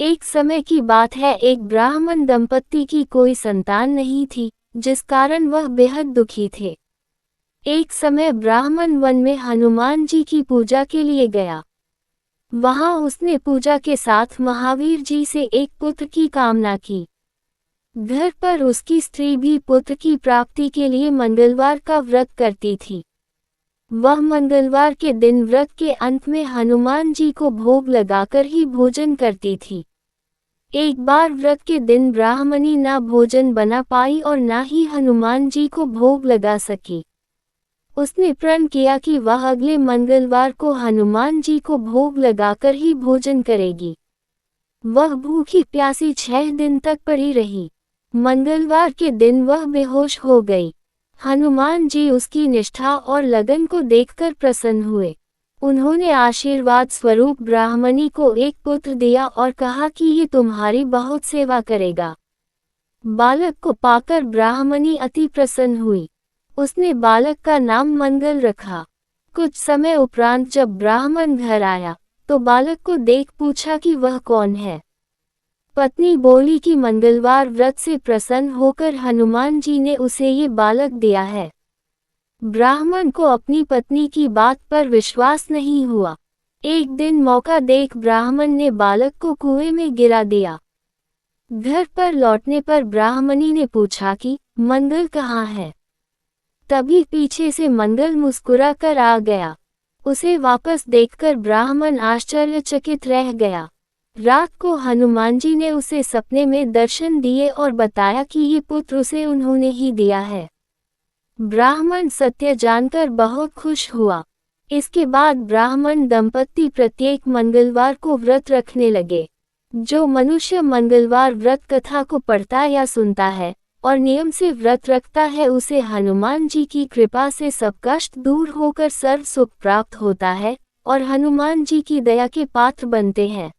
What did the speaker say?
एक समय की बात है, एक ब्राह्मण दंपत्ति की कोई संतान नहीं थी, जिस कारण वह बेहद दुखी थे। एक समय ब्राह्मण वन में हनुमान जी की पूजा के लिए गया। वहां उसने पूजा के साथ महावीर जी से एक पुत्र की कामना की। घर पर उसकी स्त्री भी पुत्र की प्राप्ति के लिए मंगलवार का व्रत करती थी। वह मंगलवार के दिन व्रत के अंत में हनुमान जी को भोग लगाकर ही भोजन करती थी। एक बार व्रत के दिन ब्राह्मणी ना भोजन बना पाई और ना ही हनुमान जी को भोग लगा सकी। उसने प्रण किया कि वह अगले मंगलवार को हनुमान जी को भोग लगाकर ही भोजन करेगी। वह भूखी प्यासी 6 दिन तक पड़ी रही। मंगलवार के दिन वह बेहोश हो गई। हनुमान जी उसकी निष्ठा और लगन को देखकर प्रसन्न हुए। उन्होंने आशीर्वाद स्वरूप ब्राह्मणी को एक पुत्र दिया और कहा कि ये तुम्हारी बहुत सेवा करेगा। बालक को पाकर ब्राह्मणी अति प्रसन्न हुई। उसने बालक का नाम मंगल रखा। कुछ समय उपरांत जब ब्राह्मण घर आया, तो बालक को देख पूछा कि वह कौन है। पत्नी बोली कि मंगलवार व्रत से प्रसन्न होकर हनुमान जी ने उसे ये बालक दिया है। ब्राह्मण को अपनी पत्नी की बात पर विश्वास नहीं हुआ। एक दिन मौका देख ब्राह्मण ने बालक को कुएं में गिरा दिया। घर पर लौटने पर ब्राह्मणी ने पूछा कि मंगल कहाँ है। तभी पीछे से मंगल मुस्कुरा कर आ गया। उसे वापस देखकर ब्राह्मण आश्चर्यचकित रह गया। रात को हनुमान जी ने उसे सपने में दर्शन दिए और बताया कि ये पुत्र उसे उन्होंने ही दिया है। ब्राह्मण सत्य जानकर बहुत खुश हुआ। इसके बाद ब्राह्मण दंपत्ति प्रत्येक मंगलवार को व्रत रखने लगे। जो मनुष्य मंगलवार व्रत कथा को पढ़ता या सुनता है और नियम से व्रत रखता है, उसे हनुमान जी की कृपा से सब कष्ट दूर होकर सर्व सुख प्राप्त होता है और हनुमान जी की दया के पात्र बनते हैं।